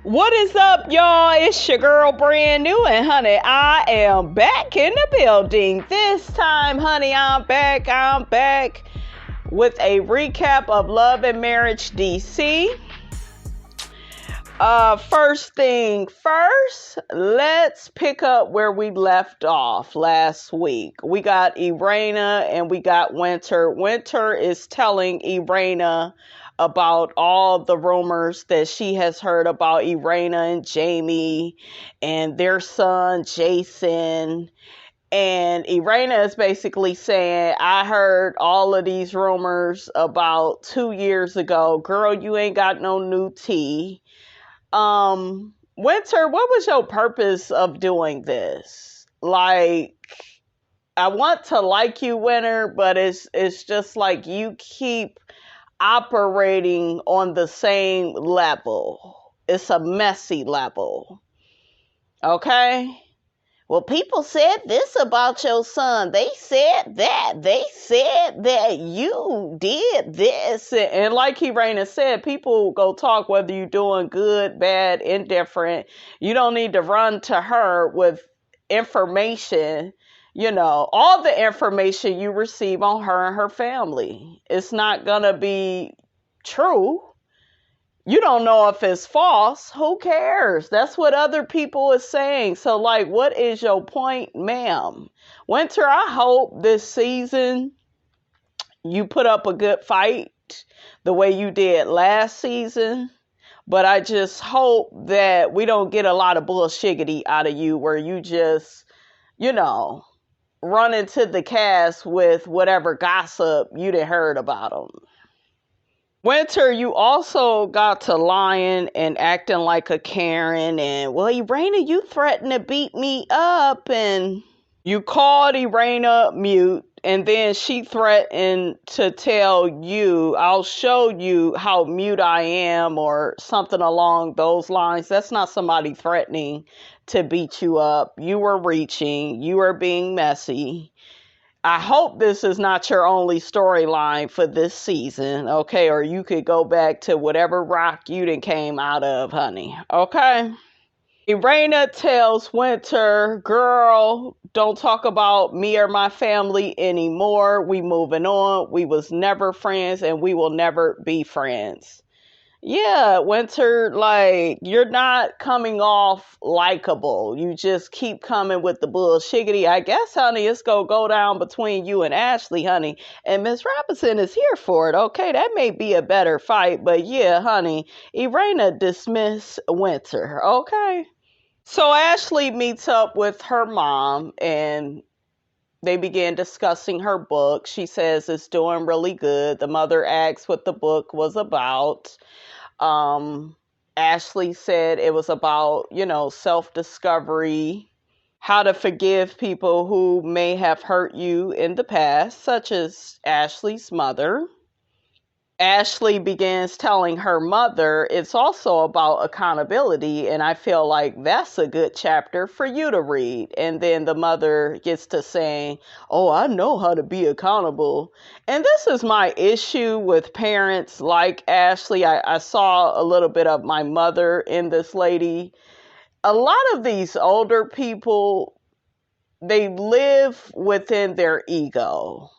What is up, y'all? It's your girl, Brand New, and honey, I am back in the building. This time, honey, I'm back with a recap of Love and Marriage DC. First thing first, let's pick up where we left off last week. We got Irena and we got Winter. Winter is telling Irena about all the rumors that she has heard about Irena and Jamie and their son, Jason. And Irena is basically saying, I heard all of these rumors about 2 years ago. Girl, you ain't got no new tea. Winter, what was your purpose of doing this? Like, I want to like you, Winter, but it's just like you keep operating on the same level. It's a messy level. Okay? Well, people said this about your son. They said that. They said that you did this. And like Irena said, people go talk whether you're doing good, bad, indifferent. You don't need to run to her with information. You know, all the information you receive on her and her family. It's not going to be true. You don't know if it's false. Who cares? That's what other people are saying. So, like, what is your point, ma'am? Winter, I hope this season you put up a good fight the way you did last season. But I just hope that we don't get a lot of bullshiggity out of you where you just, you know, run into the cast with whatever gossip you done heard about them. Winter, you also got to lying and acting like a Karen and, well, Irena, you threatened to beat me up, and you called Irena mute, and then she threatened to tell you, I'll show you how mute I am, or something along those lines. That's not somebody threatening to beat you up. You were reaching. You were being messy. I hope this is not your only storyline for this season, okay? Or you could go back to whatever rock you done came out of, honey, okay? Irena tells Winter, girl, don't talk about me or my family anymore. We moving on. We was never friends and we will never be friends. Yeah, Winter, like, you're not coming off likable. You just keep coming with the bullshiggity. I guess, honey, it's going to go down between you and Ashley, honey. And Miss Robinson is here for it, okay? That may be a better fight, but yeah, honey, Irena dismiss Winter, okay? So Ashley meets up with her mom and they began discussing her book. She says it's doing really good. The mother asks what the book was about. Ashley said it was about, you know, self-discovery, how to forgive people who may have hurt you in the past, such as Ashley's mother. Ashley begins telling her mother it's also about accountability, and I feel like that's a good chapter for you to read. And then the mother gets to saying, oh, I know how to be accountable. And this is my issue with parents like Ashley. I saw a little bit of my mother in this lady. A lot of these older people, they live within their ego.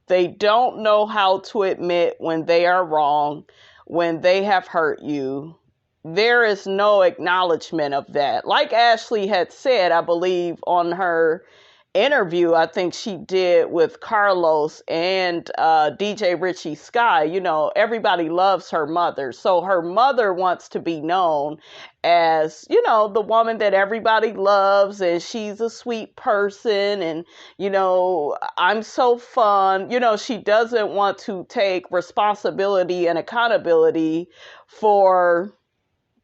They don't know how to admit when they are wrong, when they have hurt you. There is no acknowledgement of that. Like Ashley had said, I believe on her interview, I think she did with Carlos and DJ Richie Sky, you know, everybody loves her mother. So her mother wants to be known as, you know, the woman that everybody loves, and she's a sweet person, and, you know, I'm so fun. You know, she doesn't want to take responsibility and accountability for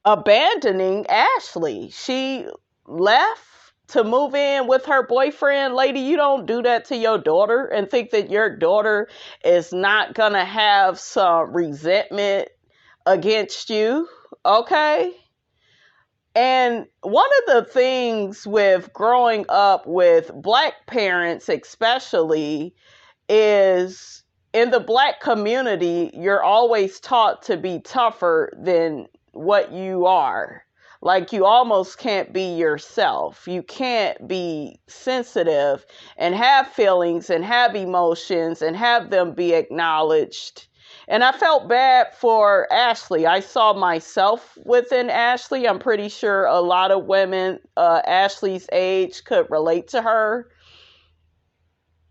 abandoning Ashley. She left to move in with her boyfriend. Lady, you don't do that to your daughter and think that your daughter is not gonna have some resentment against you, okay? And one of the things with growing up with Black parents especially is in the Black community, you're always taught to be tougher than what you are. Like, you almost can't be yourself. You can't be sensitive and have feelings and have emotions and have them be acknowledged. And I felt bad for Ashley. I saw myself within Ashley. I'm pretty sure a lot of women Ashley's age could relate to her.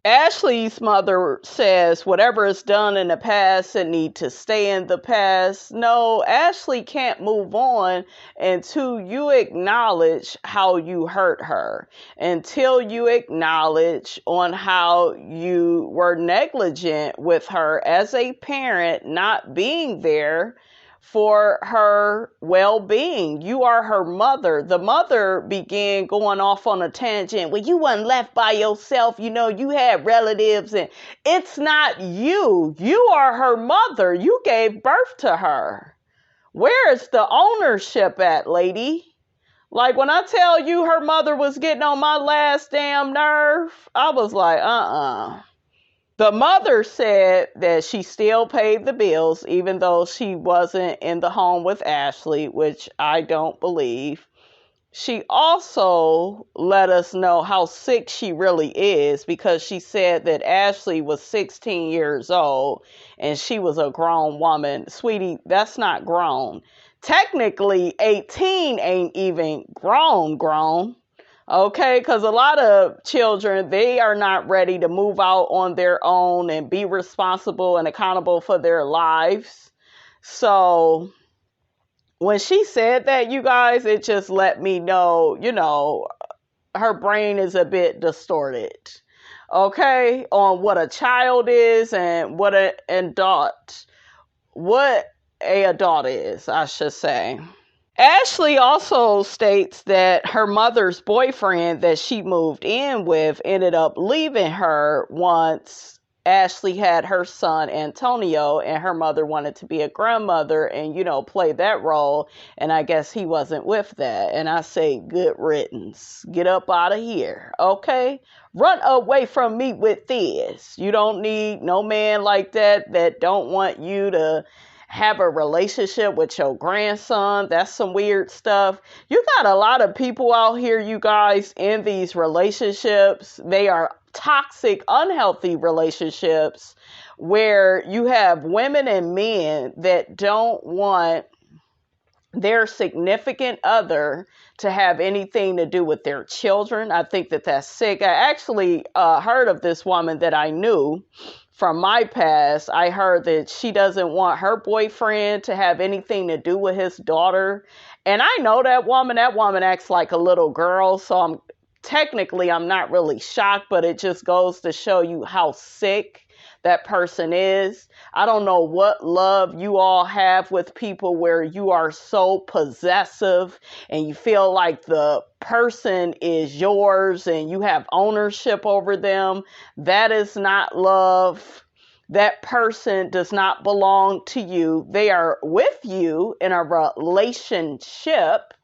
Ashley's mother says whatever is done in the past, it need to stay in the past. No, Ashley can't move on until you acknowledge how you hurt her, until you acknowledge on how you were negligent with her as a parent, not being there for her well-being. You are her mother. The mother began going off on a tangent. Well, you wasn't left by yourself. You know, you had relatives, and it's not you. You are her mother. You gave birth to her. Where is the ownership at, lady? Like, when I tell you her mother was getting on my last damn nerve, I was like, The mother said that she still paid the bills, even though she wasn't in the home with Ashley, which I don't believe. She also let us know how sick she really is, because she said that Ashley was 16 years old and she was a grown woman. Sweetie, that's not grown. Technically, 18 ain't even grown. Okay, because a lot of children, they are not ready to move out on their own and be responsible and accountable for their lives. So when she said that, you guys, it just let me know, her brain is a bit distorted. Okay, on what a child is and what an adult is, I should say. Ashley also states that her mother's boyfriend that she moved in with ended up leaving her once Ashley had her son Antonio, and her mother wanted to be a grandmother and, play that role. And I guess he wasn't with that. And I say, good riddance. Get up out of here. Okay? Run away from me with this. You don't need no man like that don't want you to have a relationship with your grandson. That's some weird stuff. You got a lot of people out here, you guys, in these relationships. They are toxic, unhealthy relationships where you have women and men that don't want their significant other to have anything to do with their children. I think that that's sick. I actually heard of this woman that I knew from my past. I heard that she doesn't want her boyfriend to have anything to do with his daughter. And I know that woman acts like a little girl. So I'm not really shocked, but it just goes to show you how sick that person is. I don't know what love you all have with people where you are so possessive and you feel like the person is yours and you have ownership over them. That is not love. That person does not belong to you. They are with you in a relationship.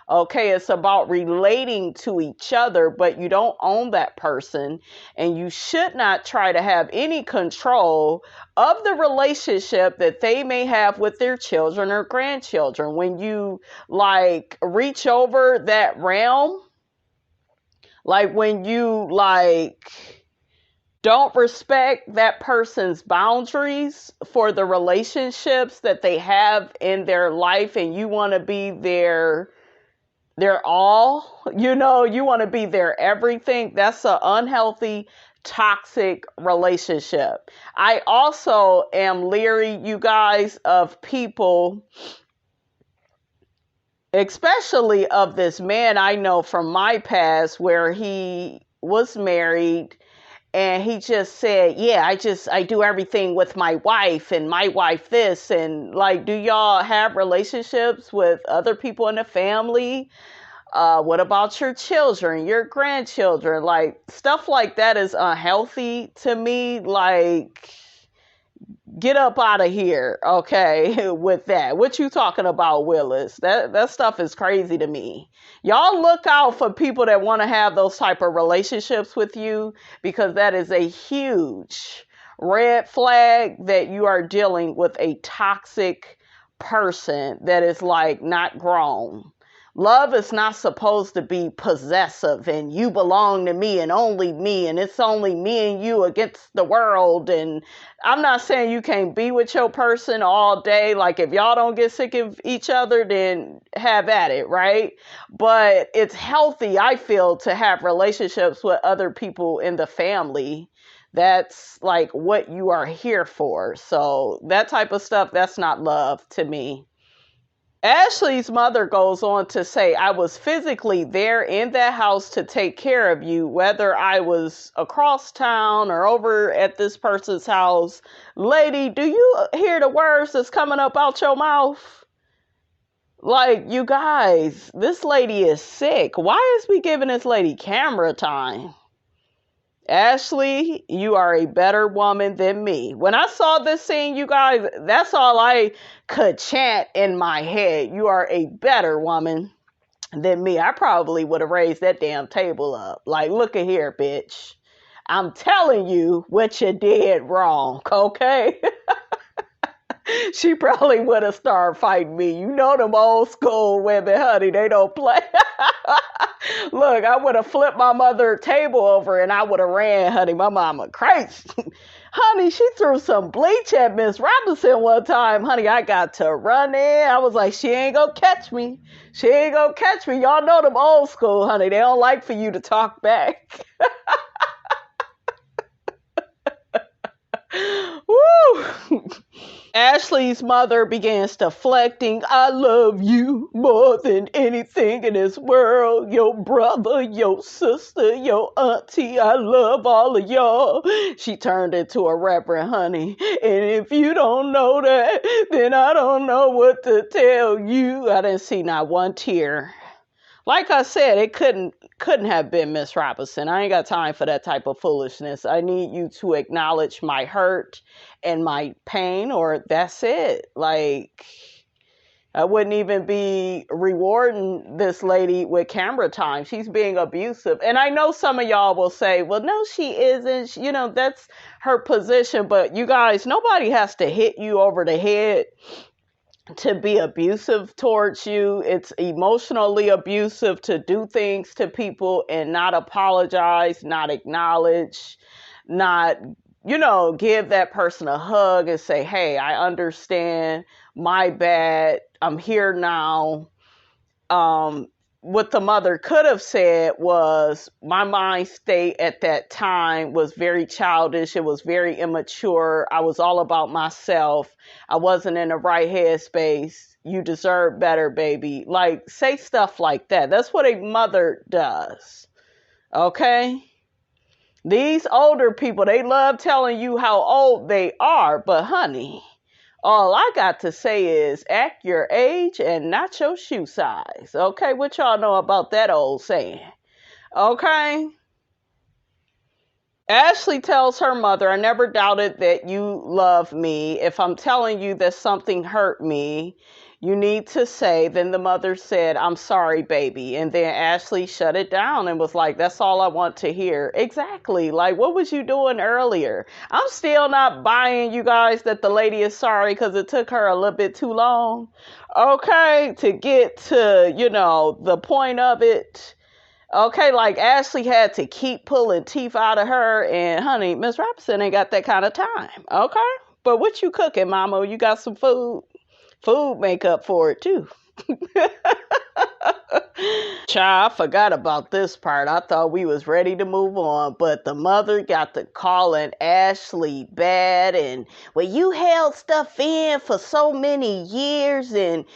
Okay, it's about relating to each other, but you don't own that person, and you should not try to have any control of the relationship that they may have with their children or grandchildren. When you reach over that realm, when you don't respect that person's boundaries for the relationships that they have in their life, and you want to be their all, you want to be their everything. That's an unhealthy, toxic relationship. I also am leery, you guys, of people, especially of this man I know from my past where he was married and he just said, yeah, I do everything with my wife and my wife this. And do y'all have relationships with other people in the family? What about your children, your grandchildren? Stuff like that is unhealthy to me. Get up out of here, okay, with that. What you talking about, Willis? That stuff is crazy to me. Y'all look out for people that want to have those type of relationships with you, because that is a huge red flag that you are dealing with a toxic person that is like not grown. Love is not supposed to be possessive and you belong to me and it's only me and you against the world. And I'm not saying you can't be with your person all day. Like if y'all don't get sick of each other, then have at it, right? But it's healthy, I feel, to have relationships with other people in the family. That's like what you are here for. So that type of stuff, that's not love to me. Ashley's mother goes on to say, I was physically there in that house to take care of you, whether I was across town or over at this person's house. Lady, do you hear the words that's coming up out your mouth? Like, you guys, this lady is sick. Why is we giving this lady camera time? Ashley, you are a better woman than me. When I saw this scene, you guys, that's all I could chant in my head. You are a better woman than me. I probably would have raised that damn table up. Like, look at here, bitch. I'm telling you what you did wrong, okay? She probably would have started fighting me. You know them old school women, honey, they don't play. Look, I would have flipped my mother table over and I would have ran, honey. My mama crazy. Honey, she threw some bleach at Miss Robinson one time. Honey, I got to run in. I was like, she ain't gonna catch me. She ain't gonna catch me. Y'all know them old school, honey. They don't like for you to talk back. Woo! Ashley's mother begins deflecting. I love you more than anything in this world. Your brother, your sister, your auntie. I love all of y'all. She turned into a reverend, honey. And if you don't know that, then I don't know what to tell you. I didn't see not one tear. Like I said, it couldn't have been Miss Robinson. I ain't got time for that type of foolishness. I need you to acknowledge my hurt and my pain, or that's it. Like, I wouldn't even be rewarding this lady with camera time. She's being abusive. And I know some of y'all will say, well, no, she isn't. You know, that's her position. But you guys, nobody has to hit you over the head to be abusive towards you. It's emotionally abusive to do things to people and not apologize, not acknowledge, not, give that person a hug and say, hey, I understand, my bad, I'm here now. What the mother could have said was, my mind state at that time was very childish. It was very immature. I was all about myself. I wasn't in the right headspace. You deserve better, baby. Like, say stuff like that. That's what a mother does. Okay? These older people, they love telling you how old they are, but honey, all I got to say is act your age and not your shoe size. Okay, what y'all know about that old saying? Okay. Ashley tells her mother, I never doubted that you love me. If I'm telling you that something hurt me, you need to say. Then the mother said, I'm sorry, baby. And then Ashley shut it down and was like, that's all I want to hear. Exactly. Like, what was you doing earlier? I'm still not buying, you guys, that the lady is sorry because it took her a little bit too long. Okay. To get to, the point of it. Okay. Like Ashley had to keep pulling teeth out of her. And honey, Miss Robinson ain't got that kind of time. Okay. But what you cooking, mama? You got some food? Food make up for it too. Child, I forgot about this part. I thought we was ready to move on, but the mother got to calling Ashley bad and, well, you held stuff in for so many years and,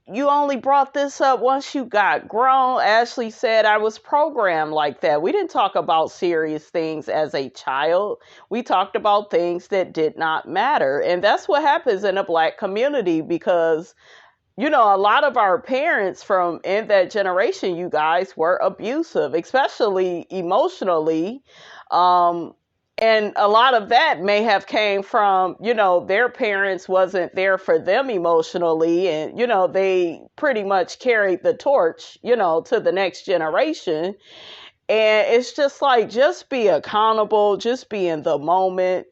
you only brought this up once you got grown. Ashley said, I was programmed like that. We didn't talk about serious things as a child. We talked about things that did not matter. And that's what happens in a Black community because, a lot of our parents from in that generation, you guys, were abusive, especially emotionally. And a lot of that may have came from, their parents wasn't there for them emotionally. And, they pretty much carried the torch, to the next generation. And it's just like, just be accountable, just be in the moment.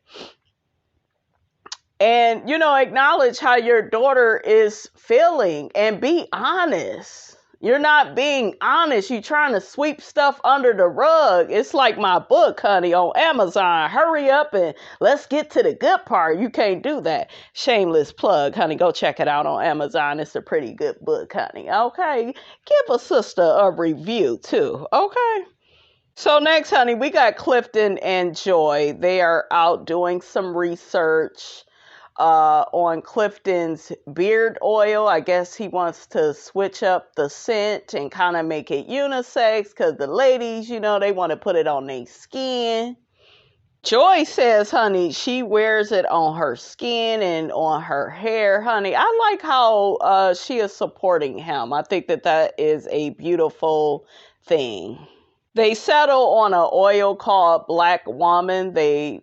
And, acknowledge how your daughter is feeling and be honest. You're not being honest. You're trying to sweep stuff under the rug. It's like my book, honey, on Amazon. Hurry up and let's get to the good part. You can't do that. Shameless plug, honey. Go check it out on Amazon. It's a pretty good book, honey. Okay. Give a sister a review, too. Okay. So next, honey, we got Clifton and Joy. They are out doing some research on Clifton's beard oil. I guess he wants to switch up the scent and kind of make it unisex because the ladies, they want to put it on their skin. Joy says, honey, she wears it on her skin and on her hair, honey. I like how she is supporting him. I think that is a beautiful thing. They settle on an oil called Black Woman. They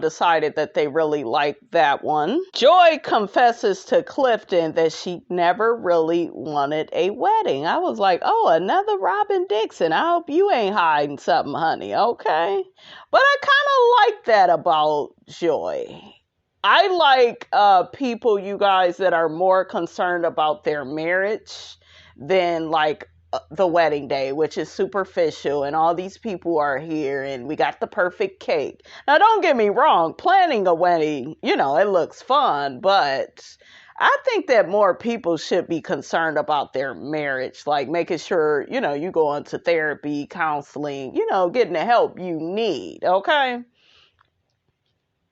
decided that they really liked that one. Joy confesses to Clifton that she never really wanted a wedding. I was like, oh, another Robin Dixon. I hope you ain't hiding something, honey. Okay. But I kind of like that about Joy. I like people, you guys, that are more concerned about their marriage than like the wedding day, which is superficial, and all these people are here and we got the perfect cake. Now, don't get me wrong, planning a wedding, it looks fun, but I think that more people should be concerned about their marriage, like making sure, you go into therapy, counseling, getting the help you need, okay?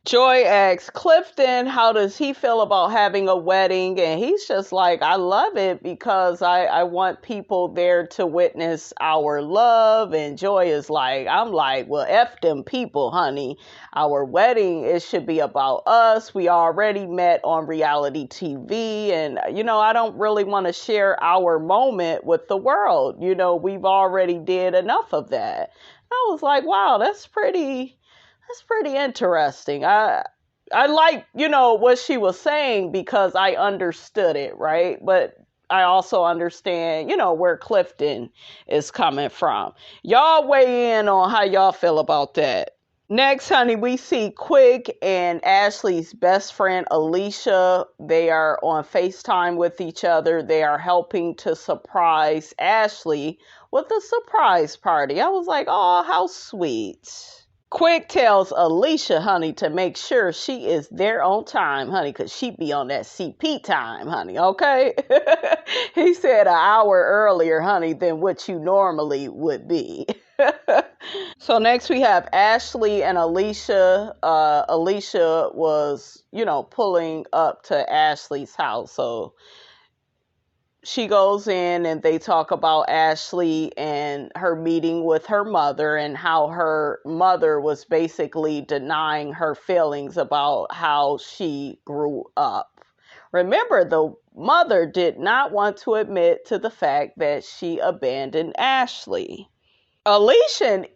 Joy asks Clifton, how does he feel about having a wedding? And he's just like, I love it because I want people there to witness our love. And Joy is like, I'm like, well, F them people, honey. Our wedding, it should be about us. We already met on reality TV. And, I don't really want to share our moment with the world. We've already did enough of that. I was like, wow, that's pretty interesting. I like, what she was saying because I understood it, right? But I also understand, where Clifton is coming from. Y'all weigh in on how y'all feel about that. Next, honey, we see Quick and Ashley's best friend, ALICIA. They are on FaceTime with each other. They are helping to surprise Ashley with a surprise party. I was like, oh, how sweet. Quick tells ALICIA, honey, to make sure she is there on time, honey, because she be on that CP time, honey, okay? He said an hour earlier, honey, than what you normally would be. So next we have Ashley and ALICIA. ALICIA was, pulling up to Ashley's house, so she goes in and they talk about Ashley and her meeting with her mother and how her mother was basically denying her feelings about how she grew up. Remember, the mother did not want to admit to the fact that she abandoned Ashley. ALICIA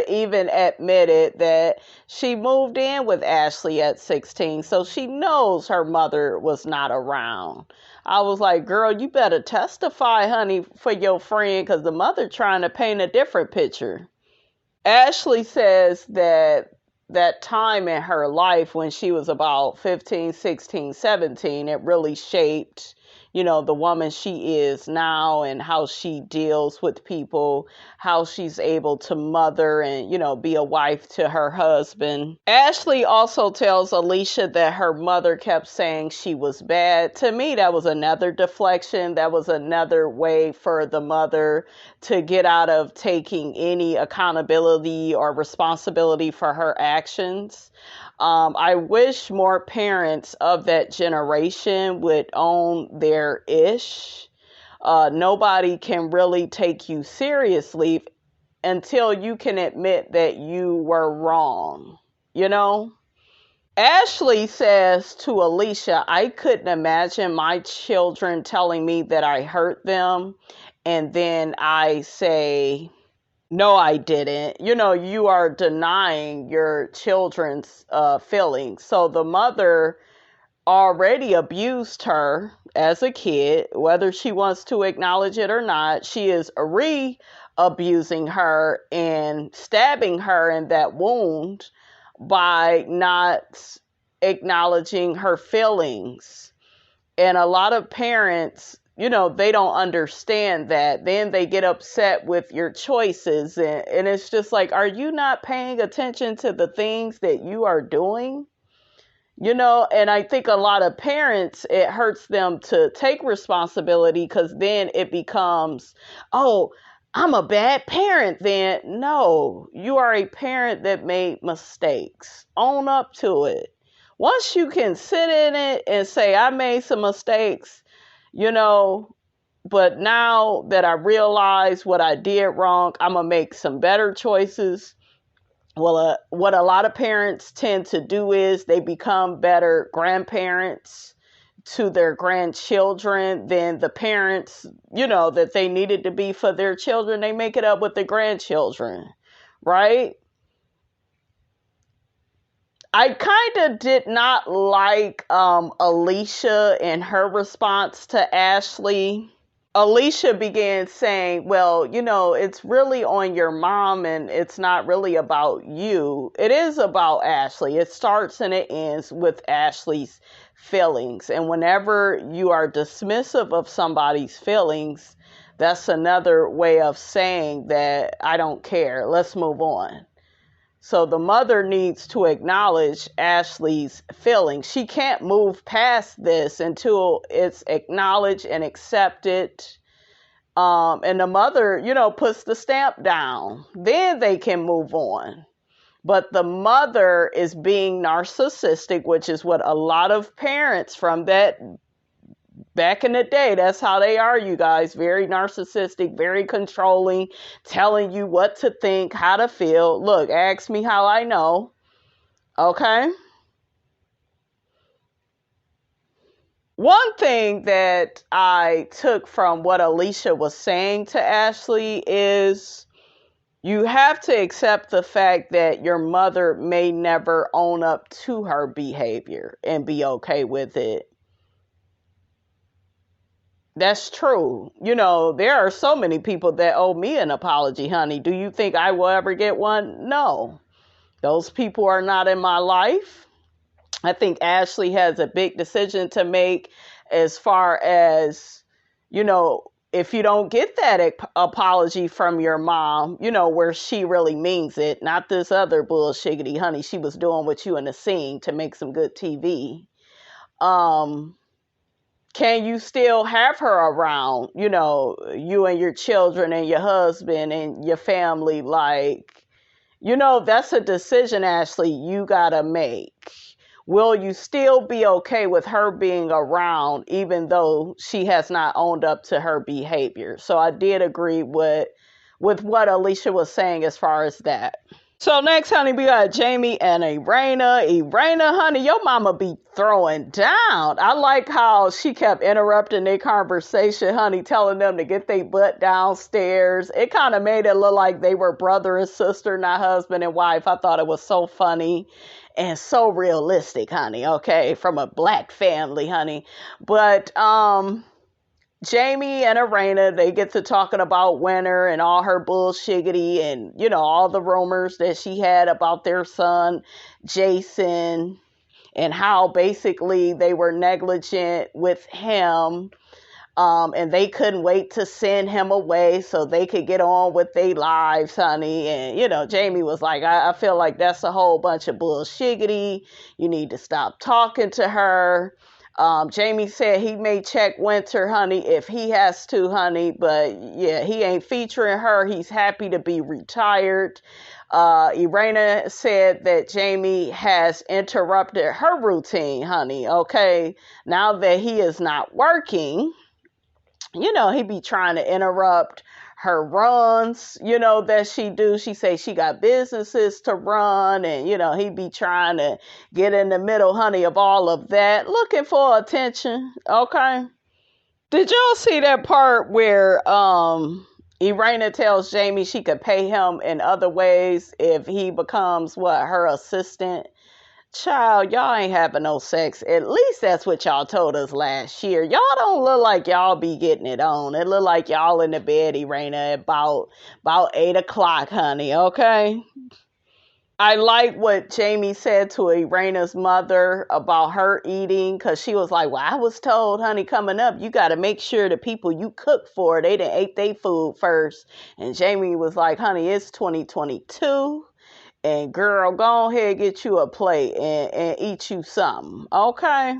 even admitted that she moved in with Ashley at 16, so she knows her mother was not around. I was like, girl, you better testify, honey, for your friend, because the mother trying to paint a different picture. Ashley says that time in her life when she was about 15, 16, 17, it really shaped the woman she is now and how she deals with people, how she's able to mother and, be a wife to her husband. Ashley also tells ALICIA that her mother kept saying she was bad. To me, that was another deflection. That was another way for the mother to get out of taking any accountability or responsibility for her actions. I wish more parents of that generation would own their ish. Nobody can really take you seriously until you can admit that you were wrong, Ashley says to ALICIA, I couldn't imagine my children telling me that I hurt them. And then I say, no, I didn't. You are denying your children's feelings. So the mother already abused her as a kid, whether she wants to acknowledge it or not. She is re-abusing her and stabbing her in that wound by not acknowledging her feelings. And a lot of parents, they don't understand that. Then they get upset with your choices. And it's just like, are you not paying attention to the things that you are doing? And I think a lot of parents, it hurts them to take responsibility, because then it becomes, oh, I'm a bad parent then. No, you are a parent that made mistakes. Own up to it. Once you can sit in it and say, I made some mistakes, but now that I realize what I did wrong, I'm going to make some better choices. Well, what a lot of parents tend to do is they become better grandparents to their grandchildren than the parents, that they needed to be for their children. They make it up with the grandchildren, right? I kind of did not like ALICIA and her response to Ashley. ALICIA began saying, well, it's really on your mom and it's not really about you. It is about Ashley. It starts and it ends with Ashley's feelings. And whenever you are dismissive of somebody's feelings, that's another way of saying that I don't care. Let's move on. So the mother needs to acknowledge Ashley's feelings. She can't move past this until it's acknowledged and accepted. And the mother, puts the stamp down. Then they can move on. But the mother is being narcissistic, which is what a lot of parents from that back in the day, that's how they are, you guys. Very narcissistic, very controlling, telling you what to think, how to feel. Look, ask me how I know. Okay? One thing that I took from what ALICIA was saying to Ashley is you have to accept the fact that your mother may never own up to her behavior and be okay with it. That's true. There are so many people that owe me an apology, honey. Do you think I will ever get one? No. Those people are not in my life. I think Ashley has a big decision to make as far as, if you don't get that apology from your mom, where she really means it, not this other bullshiggity, honey, she was doing with you in the scene to make some good TV. Can you still have her around, you and your children and your husband and your family? That's a decision, Ashley, you gotta make. Will you still be okay with her being around, even though she has not owned up to her behavior? So I did agree with what ALICIA was saying as far as that. So next, honey, we got Jamie and Irena. Irena, honey, your mama be throwing down. I like how she kept interrupting their conversation, honey, telling them to get their butt downstairs. It kind of made it look like they were brother and sister, not husband and wife. I thought it was so funny and so realistic, honey, okay, from a black family, honey. But, Jamie and Irena, they get to talking about Winter and all her bullshiggity and, all the rumors that she had about their son, Jason, and how basically they were negligent with him. And they couldn't wait to send him away so they could get on with their lives, honey. And, Jamie was like, I feel like that's a whole bunch of bullshiggity. You need to stop talking to her. Jamie said he may check Winter, honey, if he has to, honey. But, yeah, he ain't featuring her. He's happy to be retired. Irena said that Jamie has interrupted her routine, honey, okay? Now that he is not working, he be trying to interrupt her runs, that she do. She say she got businesses to run and, he be trying to get in the middle, honey, of all of that, looking for attention, okay? Did y'all see that part where Irena tells Jamie she could pay him in other ways if he becomes, her assistant? Child, y'all ain't having no sex. At least that's what y'all told us last year. Y'all don't look like y'all be getting it on. It look like y'all in the bed, Irena, about 8 o'clock, honey, okay? I like what Jamie said to Irena's mother about her eating, because she was like, well, I was told, honey, coming up, you got to make sure the people you cook for, they done ate their food first. And Jamie was like, honey, it's 2022. And girl, go ahead, get you a plate and eat you something. Okay.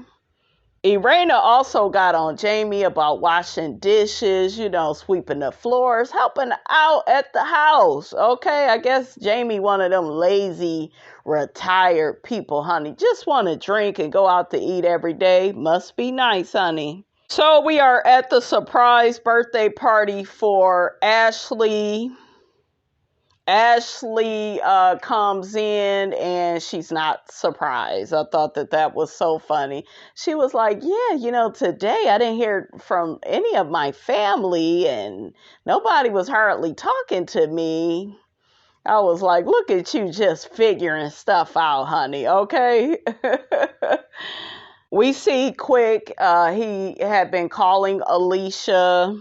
Irena also got on Jamie about washing dishes, sweeping the floors, helping out at the house. Okay, I guess Jamie one of them lazy, retired people, honey. Just want to drink and go out to eat every day. Must be nice, honey. So we are at the surprise birthday party for Ashley. Ashley comes in and she's not surprised. I thought that was so funny. She was like, yeah, today I didn't hear from any of my family and nobody was hardly talking to me. I was like, look at you just figuring stuff out, honey, okay? We see Quick, he had been calling Alicia.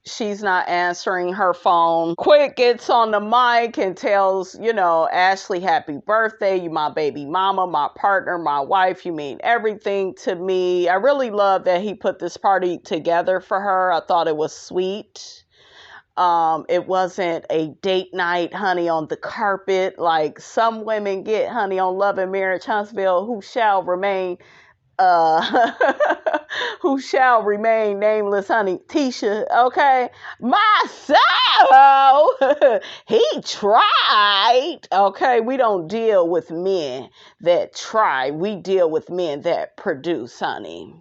She's not answering her phone. Quick gets on the mic and tells, Ashley, happy birthday. You my baby mama, my partner, my wife. You mean everything to me. I really love that he put this party together for her. I thought it was sweet. It wasn't a date night, honey, on the carpet like some women get, honey, on Love and Marriage Huntsville, who shall remain who shall remain nameless, honey. Tisha, okay? My soul, he tried. Okay, we don't deal with men that try. We deal with men that produce, honey.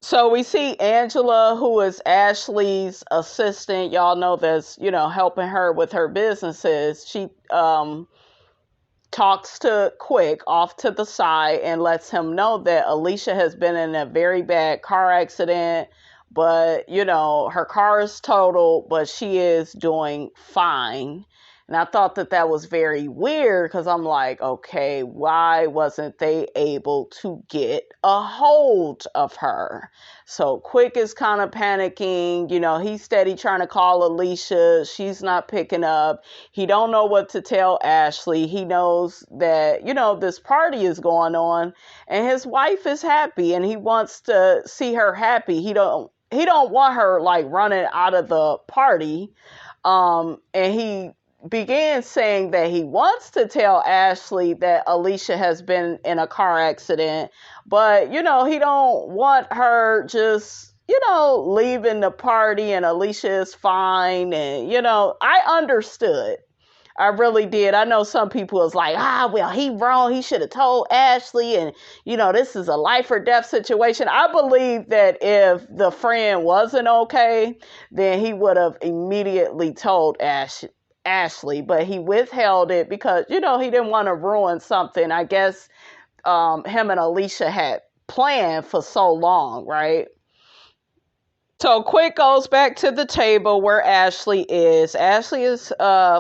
So we see Angela, who is Ashley's assistant. Y'all know that's, helping her with her businesses. She, talks to Quick off to the side and lets him know that Alicia has been in a very bad car accident, but, her car is totaled, but she is doing fine. And I thought that was very weird because I'm like, okay, why wasn't they able to get a hold of her? So Quick is kind of panicking. He's steady trying to call Alicia. She's not picking up. He don't know what to tell Ashley. He knows that, this party is going on and his wife is happy and he wants to see her happy. He don't want her like running out of the party. And he began saying that he wants to tell Ashley that Alicia has been in a car accident, but, he don't want her just, leaving the party and Alicia is fine. And, I understood. I really did. I know some people was like, well, he wrong. He should have told Ashley and, this is a life or death situation. I believe that if the friend wasn't okay, then he would have immediately told Ashley, but he withheld it because, he didn't want to ruin something. I guess him and Alicia had planned for so long, right? So Quick goes back to the table where Ashley is. Ashley is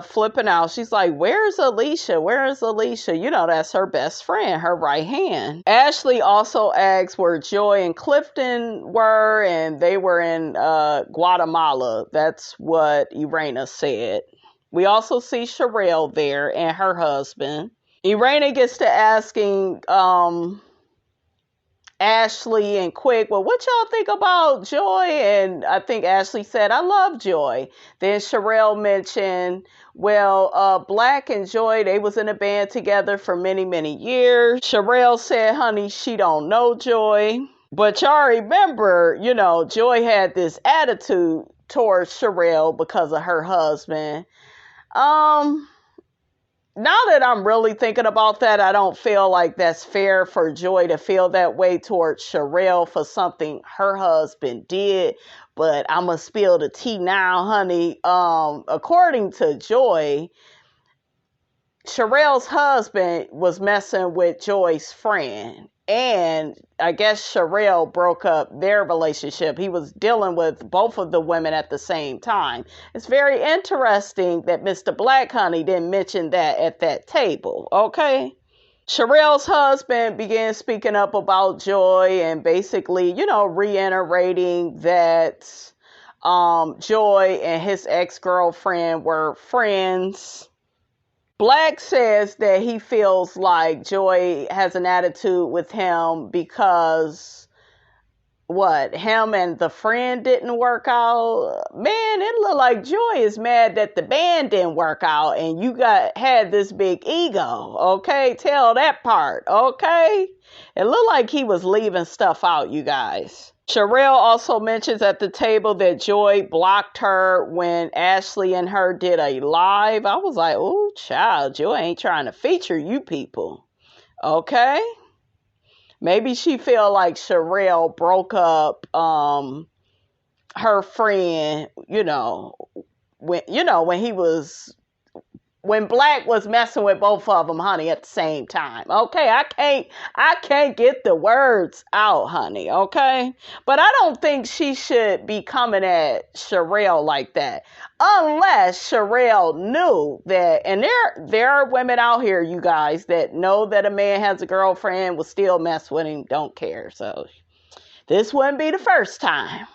flipping out. She's like, where's Alicia? Where is Alicia? That's her best friend, her right hand. Ashley also asks where Joy and Clifton were, and they were in Guatemala. That's what Irena said. We also see Sherelle there and her husband. Irena gets to asking Ashley and Quick, well, what y'all think about Joy? And I think Ashley said, I love Joy. Then Sherelle mentioned, well, Black and Joy, they was in a band together for many, many years. Sherelle said, honey, she don't know Joy. But y'all remember, Joy had this attitude towards Sherelle because of her husband. Now that I'm really thinking about that, I don't feel like that's fair for Joy to feel that way towards Sherelle for something her husband did. But I'm going to spill the tea now, honey. According to Joy, Sherelle's husband was messing with Joy's friend. And I guess Sherelle broke up their relationship. He was dealing with both of the women at the same time. It's very interesting that Mr. Black, honey, didn't mention that at that table, okay? Sherelle's husband began speaking up about Joy and basically, reiterating that Joy and his ex-girlfriend were friends. Black says that he feels like Joy has an attitude with him because him and the friend didn't work out. Man, it looked like Joy is mad that the band didn't work out and you had this big ego. Okay, tell that part. Okay, it looked like he was leaving stuff out, you guys. Sherelle also mentions at the table that Joy blocked her when Ashley and her did a live. I was like, oh, child, Joy ain't trying to feature you people. Okay. Maybe she feel like Sherelle broke up her friend, when Black was messing with both of them, honey, at the same time. Okay, I can't get the words out, honey, okay? But I don't think she should be coming at Sherelle like that. Unless Sherelle knew that, and there are women out here, you guys, that know that a man has a girlfriend, will still mess with him, don't care. So this wouldn't be the first time.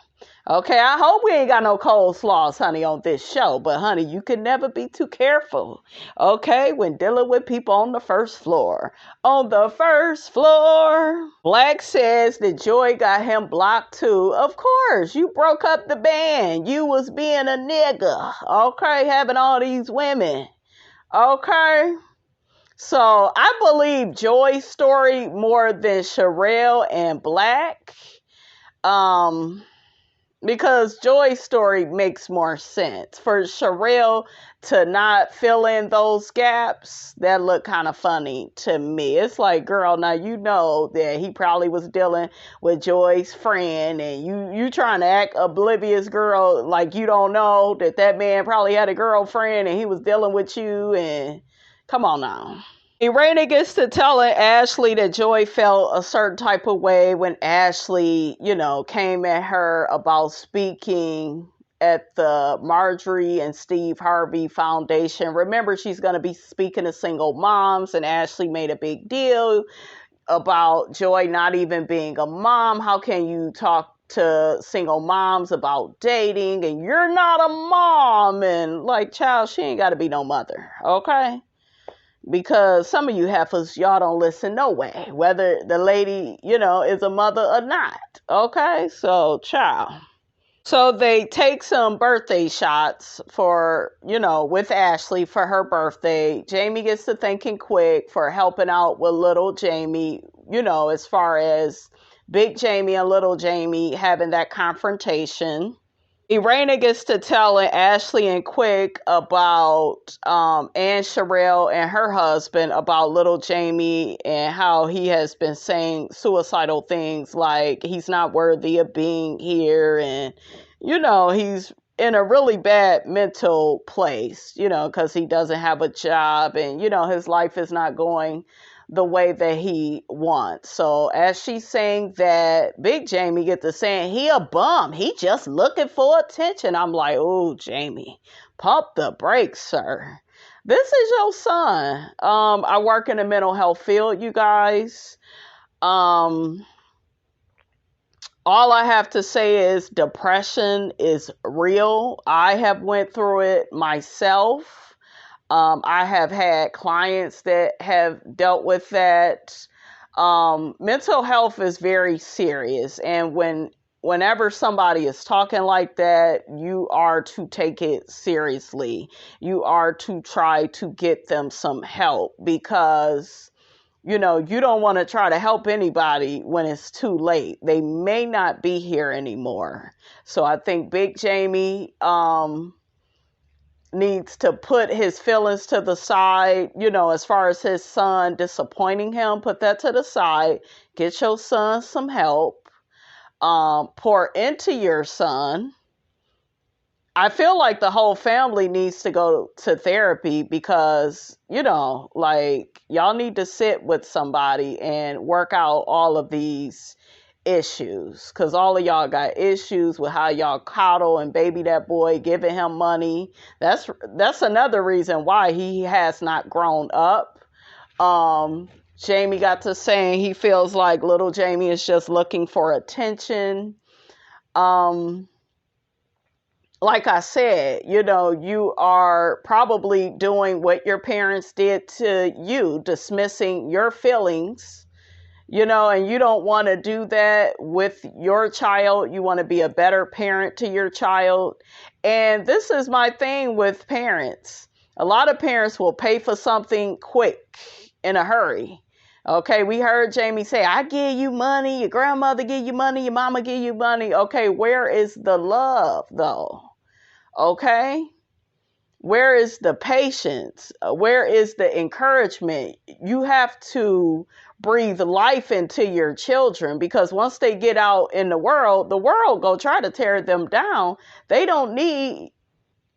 Okay, I hope we ain't got no coleslaws, honey, on this show. But, honey, you can never be too careful, okay, when dealing with people on the first floor. On the first floor. Black says that Joy got him blocked, too. Of course, you broke up the band. You was being a nigga, okay, having all these women, okay? So, I believe Joy's story more than Sherelle and Black. Because Joy's story makes more sense. For Sherelle to not fill in those gaps, that looked kind of funny to me. It's like, girl, now you know that he probably was dealing with Joy's friend, and you trying to act oblivious, girl, like you don't know that man probably had a girlfriend and he was dealing with you, and come on now. Irena gets to telling Ashley that Joy felt a certain type of way when Ashley, came at her about speaking at the Marjorie and Steve Harvey Foundation. Remember, she's going to be speaking to single moms, and Ashley made a big deal about Joy not even being a mom. How can you talk to single moms about dating and you're not a mom? And like, child, she ain't got to be no mother, okay? Because some of you heifers, y'all don't listen no way, whether the lady, is a mother or not. Okay, so child. So they take some birthday shots for, with Ashley for her birthday. Jamie gets to thanking Quick for helping out with little Jamie, as far as big Jamie and little Jamie having that confrontation. Irena gets to telling Ashley and Quick about Ann Sherelle and her husband about little Jamie and how he has been saying suicidal things like he's not worthy of being here, and he's in a really bad mental place, because he doesn't have a job, and his life is not going the way that he wants. So as she's saying that, big Jamie get to saying he a bum, he just looking for attention. I'm like, oh, Jamie, pump the brakes, sir. This is your son. I work in the mental health field, you guys. All I have to say is depression is real. I have went through it myself. I have had clients that have dealt with that. Mental health is very serious. And whenever somebody is talking like that, you are to take it seriously. You are to try to get them some help, because, you don't want to try to help anybody when it's too late. They may not be here anymore. So I think Big Jamie, needs to put his feelings to the side, as far as his son disappointing him, put that to the side, get your son some help, pour into your son. I feel like the whole family needs to go to therapy because, like, y'all need to sit with somebody and work out all of these issues, because all of y'all got issues with how y'all coddle and baby that boy, giving him money. That's another reason why he has not grown up. Jamie got to saying he feels like little Jamie is just looking for attention. like I said, you are probably doing what your parents did to you, dismissing your feelings, and you don't want to do that with your child. You want to be a better parent to your child. And this is my thing with parents. A lot of parents will pay for something quick in a hurry. Okay, we heard Jamie say, I give you money, your grandmother give you money, your mama give you money. Okay, where is the love though? Okay, where is the patience? Where is the encouragement? You have to breathe life into your children, because once they get out in the world go try to tear them down. They don't need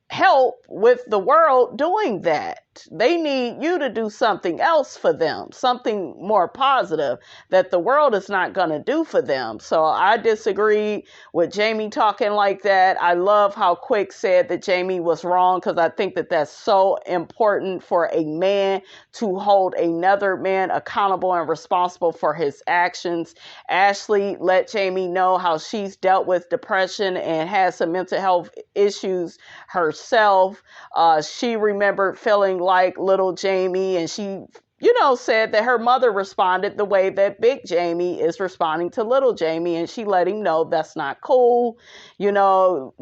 help with the world doing that. They need you to do something else for them, something more positive that the world is not going to do for them. So I disagree with Jamie talking like that. I love how Quick said that Jamie was wrong, because I think that that's so important for a man to hold another man accountable and responsible for his actions. Ashley let Jamie know how she's dealt with depression and has some mental health issues herself. She remembered feeling like little Jamie, and she said that her mother responded the way that big Jamie is responding to little Jamie, and she let him know that's not cool.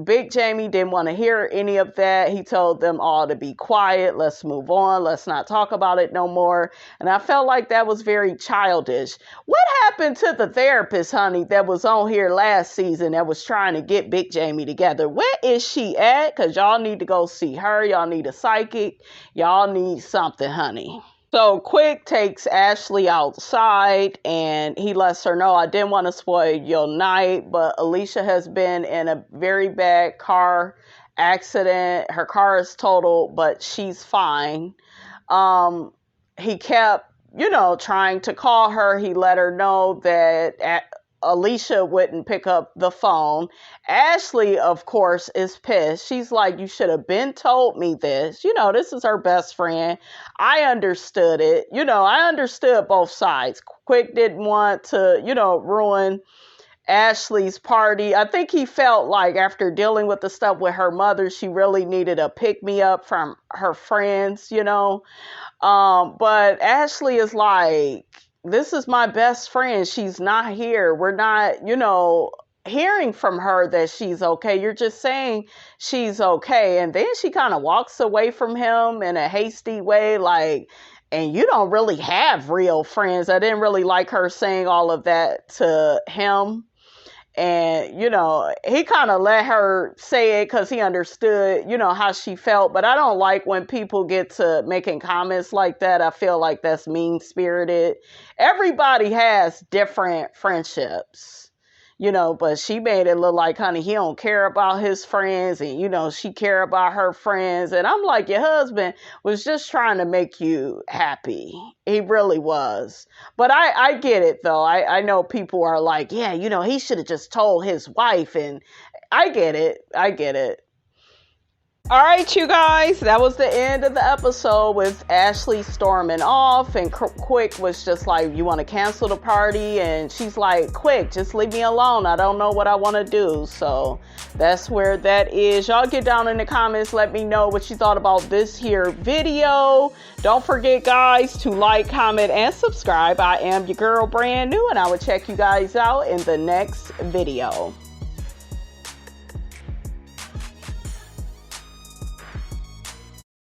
Big Jamie didn't want to hear any of that. He told them all to be quiet. Let's move on. Let's not talk about it no more. And I felt like that was very childish. What happened to the therapist, honey, that was on here last season that was trying to get Big Jamie together? Where is she at? Because y'all need to go see her. Y'all need a psychic. Y'all need something, honey. So Quick takes Ashley outside and he lets her know, I didn't want to spoil your night, but ALICIA has been in a very bad car accident. Her car is totaled, but she's fine. He kept, trying to call her. He let her know that ALICIA wouldn't pick up the phone. Ashley, of course, is pissed. She's like, you should have been told me this. This is her best friend. I understood it. I understood both sides. Quick didn't want to, ruin Ashley's party. I think he felt like after dealing with the stuff with her mother, she really needed a pick-me-up from her friends, But Ashley is like, this is my best friend. She's not here. We're not, hearing from her that she's okay. You're just saying she's okay. And then she kind of walks away from him in a hasty way, like, and you don't really have real friends. I didn't really like her saying all of that to him. And, he kind of let her say it because he understood, how she felt. But I don't like when people get to making comments like that. I feel like that's mean-spirited. Everybody has different friendships, but she made it look like, honey, he don't care about his friends. And, she care about her friends. And I'm like, your husband was just trying to make you happy. He really was. But I get it, though. I know people are like, yeah, he should have just told his wife. And I get it. All right, you guys, that was the end of the episode with Ashley storming off, and Quick was just like, you want to cancel the party? And she's like, Quick, just leave me alone. I don't know what I want to do. So that's where that is. Y'all get down in the comments. Let me know what you thought about this here video. Don't forget, guys, to like, comment, and subscribe. I am your girl, brand new, and I will check you guys out in the next video.